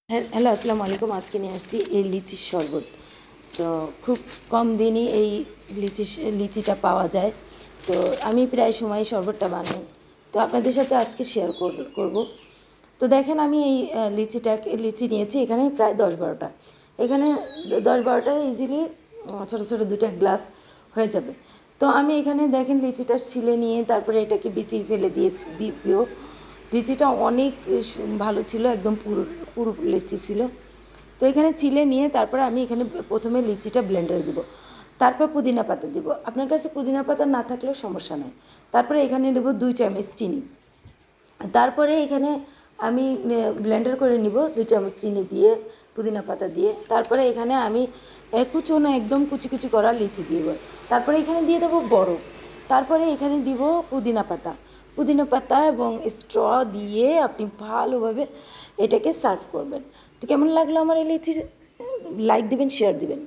Hello, আসসালামু আলাইকুম। আজকে নিয়ে আসছি এই লিচির শরবত। তো খুব কম দিনই এই লিচিটা পাওয়া যায়। তো আমি প্রায় সময় শরবতটা বানাই। তো আপনাদের সাথে আজকে শেয়ার করব। তো দেখেন, আমি এই লিচি নিয়েছি এখানে প্রায় 10-12টা। এখানে 10-12টা ইজিলি ছোটো ছোটো 2টা গ্লাস হয়ে যাবে। তো আমি এখানে দেখেন লিচিটা ছিলে নিয়ে তারপরে এটাকে বিচি ফেলে দিয়েও লিচিটা অনেক ভালো ছিল, একদম পুরো পুরো লিচি ছিল। তো এখানে চিলে নিয়ে তারপরে আমি এখানে প্রথমে লিচিটা ব্লেন্ডারে দিব, তারপর পুদিনা পাতা দিব। আপনার কাছে পুদিনা পাতা না থাকলেও সমস্যা নেই। তারপরে এখানে দেবো 2 চামচ চিনি। তারপরে এখানে আমি ব্লেন্ডার করে নিব 2 চামচ চিনি দিয়ে, পুদিনা পাতা দিয়ে। তারপরে এখানে আমি কুচনো একদম কুচি কুচি করা লিচি দিব। তারপরে এখানে দিয়ে দেবো বরফ। তারপরে এখানে দিব পুদিনা পাতা এবং স্ট্র দিয়ে আপনি ভালোভাবে এটাকে সার্ভ করবেন। তো কেমন লাগলো আমার এই লিচির? লাইক দিবেন, শেয়ার দিবেন।